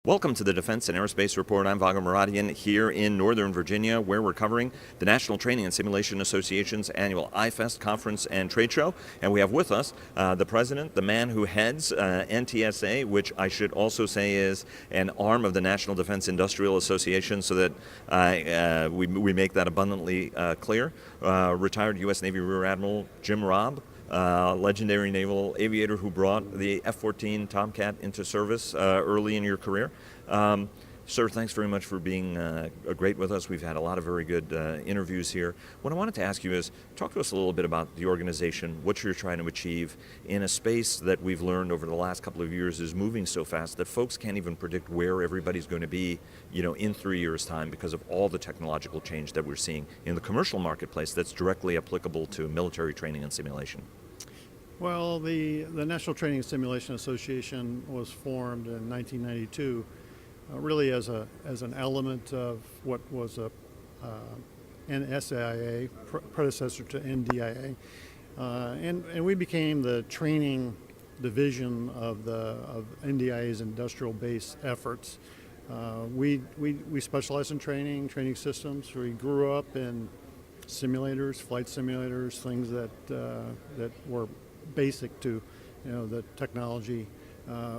Welcome to the Defense and Aerospace Report. I'm Vago Muradian here in Northern Virginia, where we're covering the National Training and Simulation Association's annual iFest conference and trade show. And we have with us the president, the man who heads NTSA, which I should also say is an arm of the National Defense Industrial Association, so that we make that abundantly clear. Retired U.S. Navy Rear Admiral Jim Robb. Legendary naval aviator who brought the F-14 Tomcat into service early in your career. Sir, thanks very much for being great with us. We've had a lot of very good interviews here. What I wanted to ask you is, talk to us a little bit about the organization, what you're trying to achieve in a space that we've learned over the last couple of years is moving so fast that folks can't even predict where everybody's going to be, in 3 years' time because of all the technological change that we're seeing in the commercial marketplace that's directly applicable to military training and simulation. Well, the National Training and Simulation Association was formed in 1992, really as an element of what was a NSAIA, predecessor to NDIA, and we became the training division of NDIA's industrial base efforts. We specialize in training systems. We grew up in simulators, flight simulators, things that were basic to the technology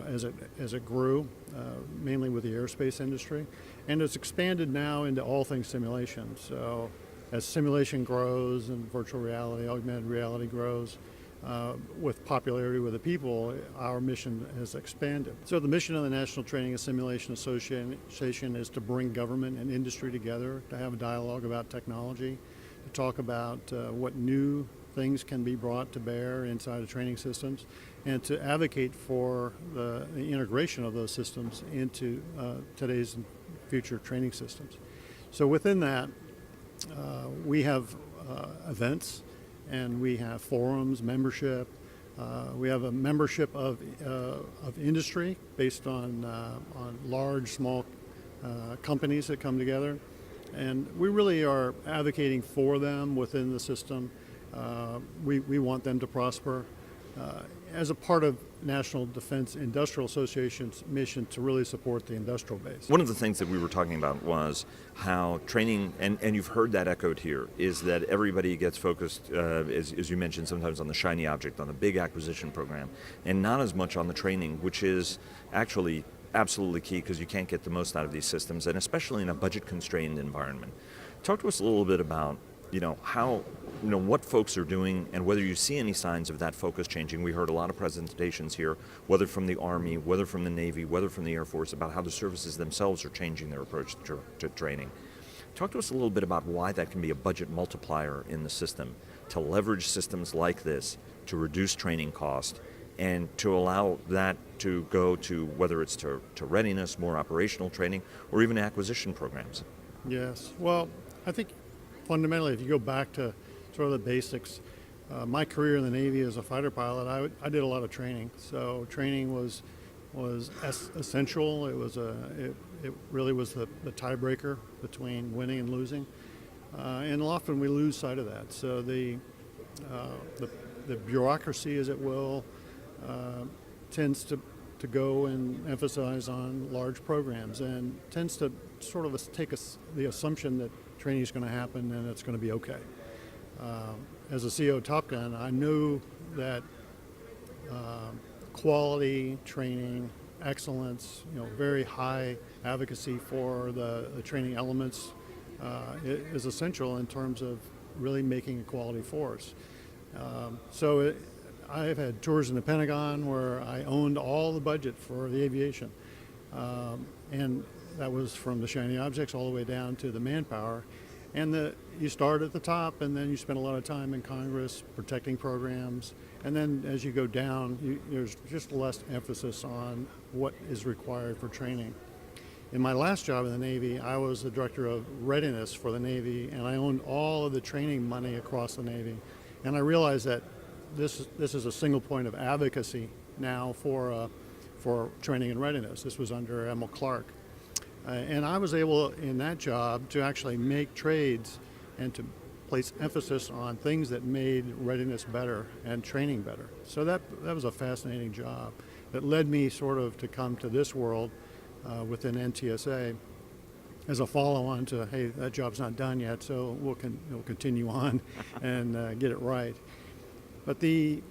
as it grew, mainly with the aerospace industry, and it's expanded now into all things simulation. So as simulation grows and virtual reality, augmented reality grows, with popularity with the people, our mission has expanded. So the mission of the National Training and Simulation Association is to bring government and industry together, to have a dialogue about technology, to talk about what new things can be brought to bear inside of training systems, and to advocate for the integration of those systems into today's and future training systems. So within that, we have events, and we have forums, membership. We have a membership of industry based on large, small companies that come together, and we really are advocating for them within the system. We want them to prosper as a part of National Defense Industrial Association's mission to really support the industrial base. One of the things that we were talking about was how training, and you've heard that echoed here, is that everybody gets focused, as you mentioned, sometimes on the shiny object, on the big acquisition program, and not as much on the training, which is actually absolutely key because you can't get the most out of these systems, and especially in a budget-constrained environment. Talk to us a little bit about how, what folks are doing and whether you see any signs of that focus changing. We heard a lot of presentations here, whether from the Army, whether from the Navy, whether from the Air Force, about how the services themselves are changing their approach to training. Talk to us a little bit about why that can be a budget multiplier in the system, to leverage systems like this to reduce training cost and to allow that to go to, whether it's to readiness, more operational training, or even acquisition programs. Yes, well, I think fundamentally, if you go back to sort of the basics, my career in the Navy as a fighter pilot, I did a lot of training. So training was essential. It really was the tiebreaker between winning and losing, and often we lose sight of that. So the bureaucracy, as it will, tends to go and emphasize on large programs, and tends to sort of take the assumption that training is going to happen and it's going to be okay. As a CO Top Gun, I knew that quality training, excellence, very high advocacy for the training elements is essential in terms of really making a quality force. I've had tours in the Pentagon where I owned all the budget for the aviation, and that was from the shiny objects all the way down to the manpower. And you start at the top, and then you spend a lot of time in Congress protecting programs. And then as you go down, there's just less emphasis on what is required for training. In my last job in the Navy, I was the director of readiness for the Navy, and I owned all of the training money across the Navy. And I realized that this is a single point of advocacy now for training and readiness. This was under Admiral Clark. And I was able in that job to actually make trades and to place emphasis on things that made readiness better and training better. So that was a fascinating job that led me sort of to come to this world within NTSA as a follow-on to, hey, that job's not done yet, so we'll continue on and get it right. But in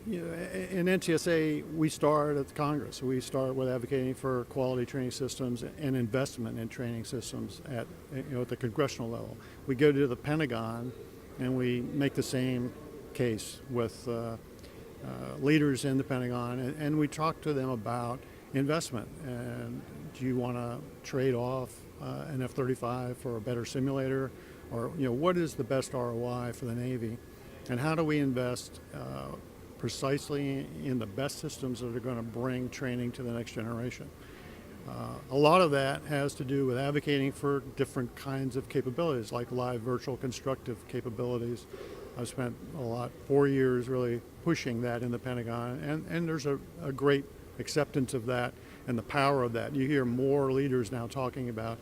NTSA, we start at the Congress. We start with advocating for quality training systems and investment in training systems at the congressional level. We go to the Pentagon, and we make the same case with leaders in the Pentagon, and we talk to them about investment. And do you want to trade off an F-35 for a better simulator, or what is the best ROI for the Navy? And how do we invest precisely in the best systems that are going to bring training to the next generation? A lot of that has to do with advocating for different kinds of capabilities, like live virtual constructive capabilities. I've spent 4 years really pushing that in the Pentagon, and there's a great acceptance of that and the power of that. You hear more leaders now talking about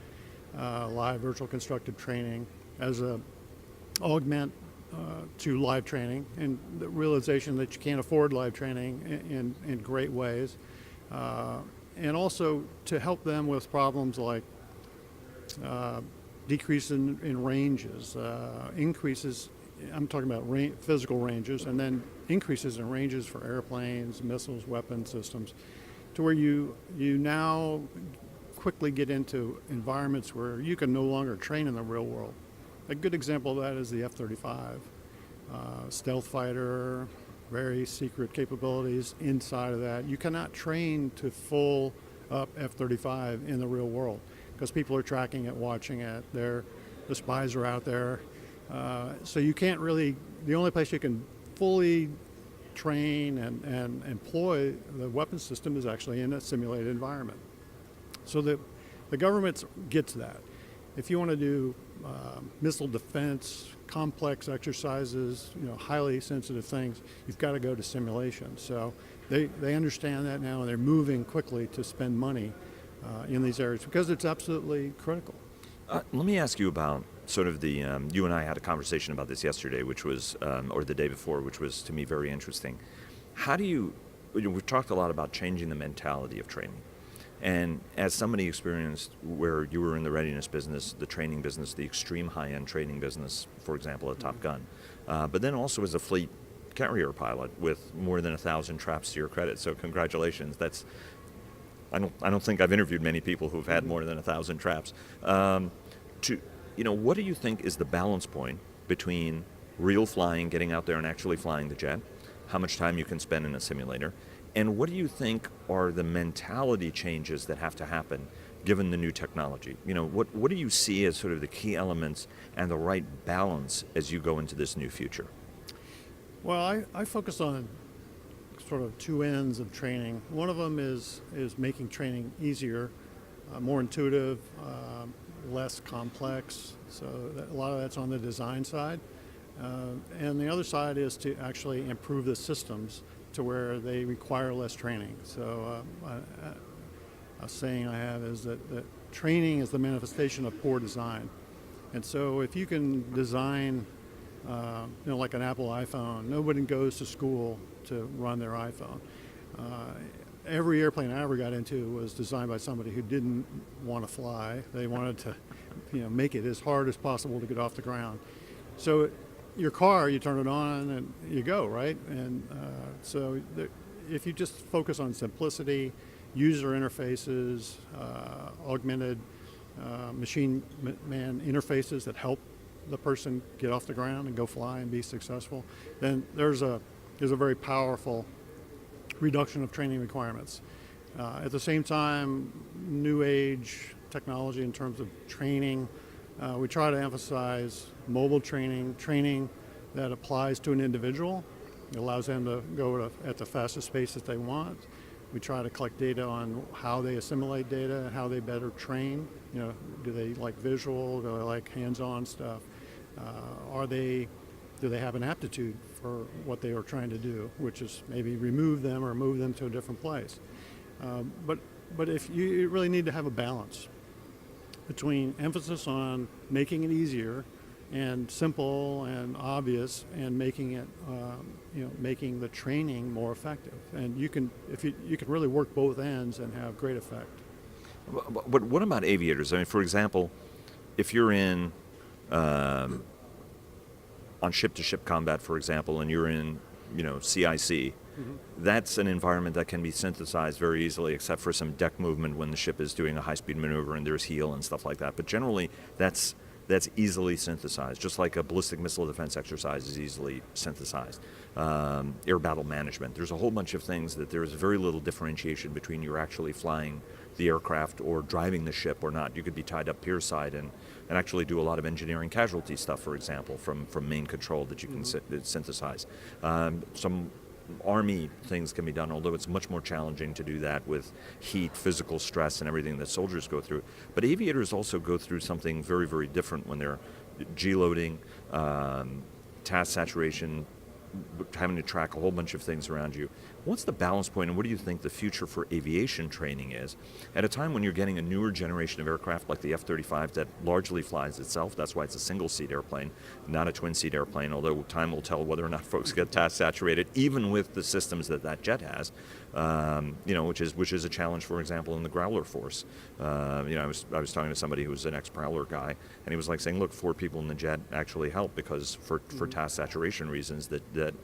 live virtual constructive training as a augment to live training, and the realization that you can't afford live training in great ways, and also to help them with problems like decrease in ranges, increases, I'm talking about physical ranges, and then increases in ranges for airplanes, missiles, weapon systems, to where you now quickly get into environments where you can no longer train in the real world. A good example of that is the F-35, stealth fighter, very secret capabilities inside of that. You cannot train to full up F-35 in the real world because people are tracking it, watching it. The spies are out there. So you can't really, the only place you can fully train and employ the weapons system is actually in a simulated environment. So the government gets that. If you want to do missile defense, complex exercises, highly sensitive things, you've got to go to simulation. So they understand that now, and they're moving quickly to spend money in these areas because it's absolutely critical. Let me ask you about sort of the, you and I had a conversation about this yesterday, which was, or the day before, which was to me very interesting. How do we've talked a lot about changing the mentality of training. And as somebody experienced where you were in the readiness business, the training business, the extreme high-end training business, for example, at Top Gun, but then also as a fleet carrier pilot with more than 1,000 traps to your credit. So congratulations. I don't think I've interviewed many people who've had more than 1,000 traps. What do you think is the balance point between real flying, getting out there and actually flying the jet, how much time you can spend in a simulator, and what do you think are the mentality changes that have to happen given the new technology? What do you see as sort of the key elements and the right balance as you go into this new future? Well, I focus on sort of two ends of training. One of them is making training easier, more intuitive, less complex. So a lot of that's on the design side. And the other side is to actually improve the systems to where they require less training. So a saying I have is that training is the manifestation of poor design. And so if you can design, like an Apple iPhone, nobody goes to school to run their iPhone. Every airplane I ever got into was designed by somebody who didn't want to fly. They wanted to, make it as hard as possible to get off the ground. So your car, you turn it on and you go, right? And so if you just focus on simplicity, user interfaces, augmented machine-man interfaces that help the person get off the ground and go fly and be successful, then there's a very powerful reduction of training requirements. At the same time, new age technology in terms of training, we try to emphasize mobile training that applies to an individual. It allows them to go at the fastest pace that they want. We try to collect data on how they assimilate data, how they better train. Do they like visual? Do they like hands-on stuff? Do they have an aptitude for what they are trying to do, which is maybe remove them or move them to a different place. But if you really need to have a balance between emphasis on making it easier and simple and obvious, and making it, making the training more effective. And you can really work both ends and have great effect. But what about aviators? I mean, for example, if you're in on ship-to-ship combat, for example, and you're in, CIC, that's an environment that can be synthesized very easily, except for some deck movement when the ship is doing a high-speed maneuver and there's heel and stuff like that. But generally, that's easily synthesized, just like a ballistic missile defense exercise is easily synthesized. Air battle management. There's a whole bunch of things that there's very little differentiation between you're actually flying the aircraft or driving the ship or not. You could be tied up pier side and actually do a lot of engineering casualty stuff, for example, from main control that you can synthesize. Some Army things can be done, although it's much more challenging to do that with heat, physical stress, and everything that soldiers go through. But aviators also go through something very, very different when they're G-loading, task saturation, having to track a whole bunch of things around you. What's the balance point, and what do you think the future for aviation training is at a time when you're getting a newer generation of aircraft like the F-35 that largely flies itself? That's why it's a single-seat airplane, not a twin-seat airplane, although time will tell whether or not folks get task saturated, even with the systems that jet has, which is a challenge, for example, in the Growler force. I was talking to somebody who was an ex-Prowler guy, and he was like saying, look, 4 people in the jet actually help because for task saturation reasons that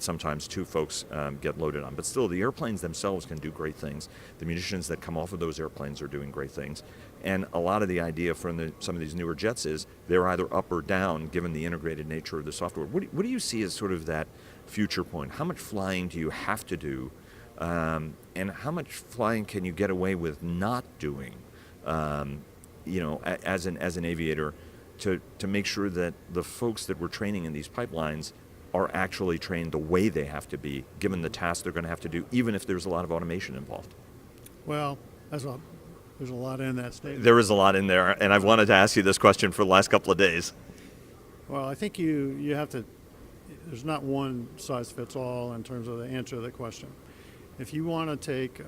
sometimes 2 folks get loaded on. But still, the airplanes themselves can do great things. The munitions that come off of those airplanes are doing great things. And a lot of the idea from some of these newer jets is they're either up or down, given the integrated nature of the software. What do you see as sort of that future point? How much flying do you have to do? And how much flying can you get away with not doing, as an aviator, to make sure that the folks that we're training in these pipelines are actually trained the way they have to be, given the tasks they're going to have to do, even if there's a lot of automation involved? Well, there's a lot in that statement. There is a lot in there, and I've wanted to ask you this question for the last couple of days. Well, I think you have to, there's not one size fits all in terms of the answer to the question. If you want to take,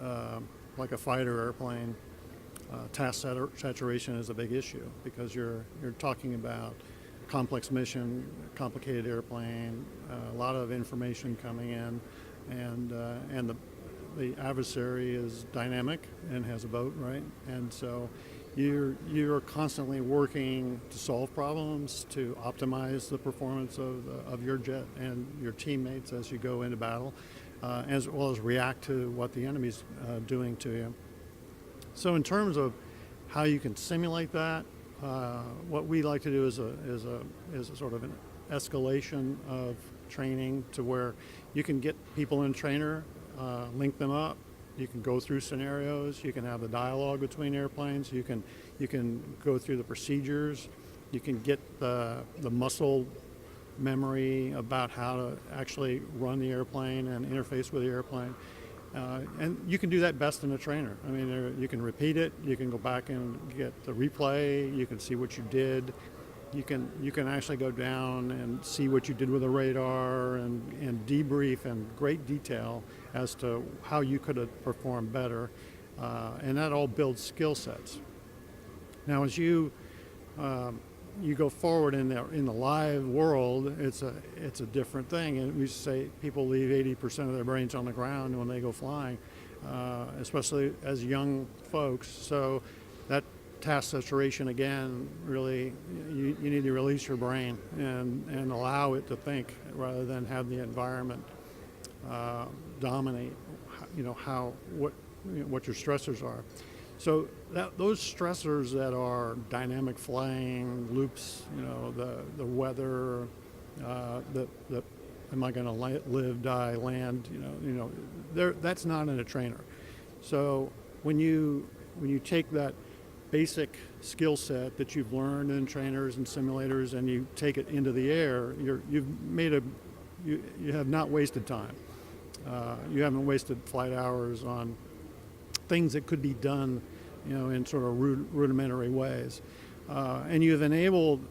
like a fighter airplane, task saturation is a big issue because you're talking about complex mission, complicated airplane, a lot of information coming in, and the adversary is dynamic and has a boat, right? And so you're constantly working to solve problems, to optimize the performance of your jet and your teammates as you go into battle, as well as react to what the enemy's doing to you. So in terms of how you can simulate that, what we like to do is a sort of an escalation of training to where you can get people in trainer, link them up. You can go through scenarios. You can have the dialogue between airplanes. You can go through the procedures. You can get the muscle memory about how to actually run the airplane and interface with the airplane. And you can do that best in a trainer. I mean, you can repeat it. You can go back and get the replay. You can see what you did. You can actually go down and see what you did with the radar and debrief in great detail as to how you could have performed better. And that all builds skill sets. Now, as you go forward in the live world, it's a different thing. And we say people leave 80% of their brains on the ground when they go flying, especially as young folks. So that task saturation, again, really, you need to release your brain and allow it to think rather than have the environment dominate. What your stressors are. So those stressors that are dynamic flying, loops, the weather, am I going to live, die, land, that's not in a trainer. So when you take that basic skill set that you've learned in trainers and simulators and you take it into the air, you have not wasted time. You haven't wasted flight hours on things that could be done, in sort of rudimentary ways. And you've enabled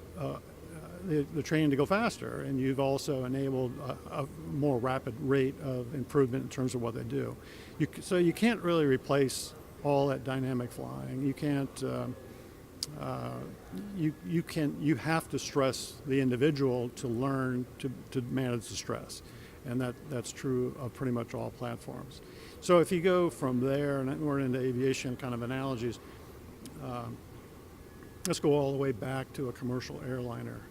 the training to go faster, and you've also enabled a more rapid rate of improvement in terms of what they do. So you can't really replace all that dynamic flying. You can't. You have to stress the individual to learn to manage the stress, and that's true of pretty much all platforms. So if you go from there, and we're into aviation kind of analogies, Let's go all the way back to a commercial airliner.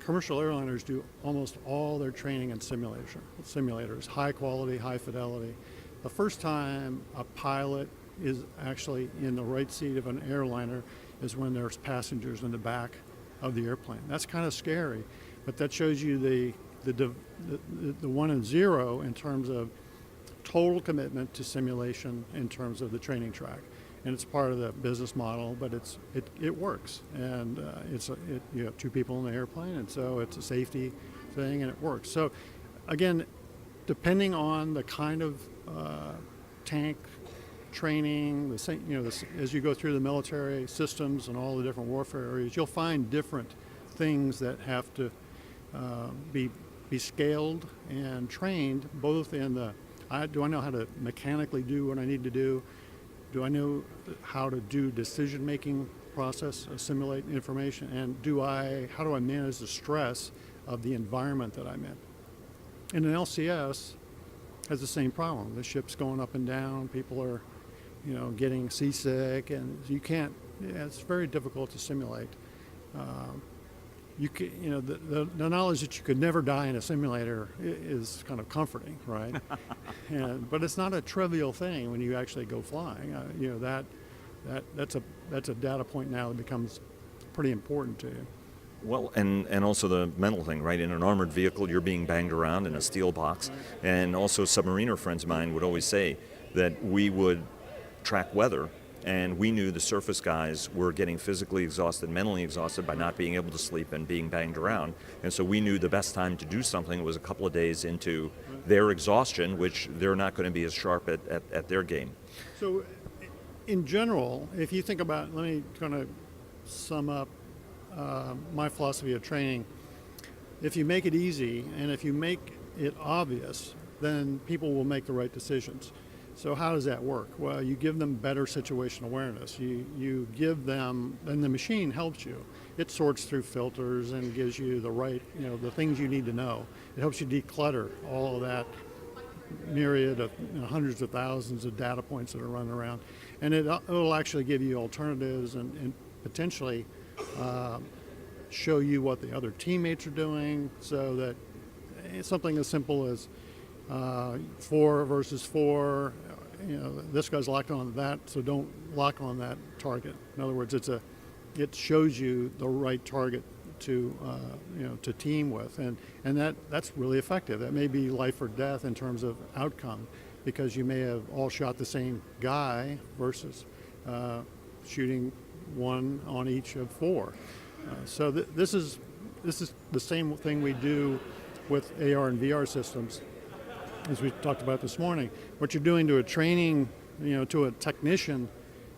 Commercial airliners do almost all their training in simulators, high quality, high fidelity. The first time a pilot is actually in the right seat of an airliner is when there's passengers in the back of the airplane. That's kind of scary, but that shows you the 1 and 0 in terms of total commitment to simulation in terms of the training track. And it's part of the business model, but it works, and you have 2 people in the airplane, and so it's a safety thing, and it works. So, again, depending on the kind of tank training, as you go through the military systems and all the different warfare areas, you'll find different things that have to be scaled and trained, both in the do I know how to mechanically do what I need to do? Do I know how to do decision-making process, assimilate information, and how do I manage the stress of the environment that I'm in? And an LCS has the same problem. The ship's going up and down, people are, getting seasick, and it's very difficult to simulate. The knowledge that you could never die in a simulator is kind of comforting, right? But it's not a trivial thing when you actually go flying. That's a data point now that becomes pretty important to you. Well, and also the mental thing, right? In an armored vehicle, you're being banged around in a steel box. And also submariner friends of mine would always say that we would track weather, and we knew the surface guys were getting physically exhausted, mentally exhausted by not being able to sleep and being banged around. And so we knew the best time to do something was a couple of days into their exhaustion, which they're not going to be as sharp at their game. So in general, if you think about, let me kind of sum up my philosophy of training. If you make it easy and if you make it obvious, then people will make the right decisions. So how does that work? Well, you give them better situation awareness. You give them, and the machine helps you. It sorts through filters and gives you the right, the things you need to know. It helps you declutter all of that myriad of hundreds of thousands of data points that are running around. And it'll actually give you alternatives and potentially show you what the other teammates are doing, so that it's something as simple as 4 versus 4, this guy's locked on that, so don't lock on that target. In other words, it shows you the right target to team with, and that's really effective. That may be life or death in terms of outcome, because you may have all shot the same guy versus shooting 1 on each of 4. So this is the same thing we do with AR and VR systems, as we talked about this morning. What you're doing to a training, to a technician,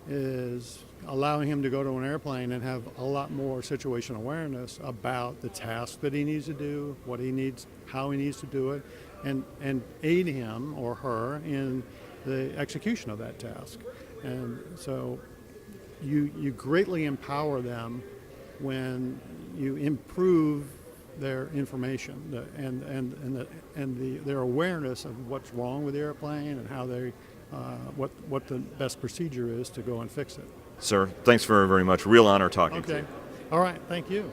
is allowing him to go to an airplane and have a lot more situation awareness about the task that he needs to do, what he needs, how he needs to do it, and aid him or her in the execution of that task. And so you greatly empower them when you improve their information and their awareness of what's wrong with the airplane and how what the best procedure is to go and fix it. Sir, thanks very much. Real honor talking to you. Okay. All right. Thank you.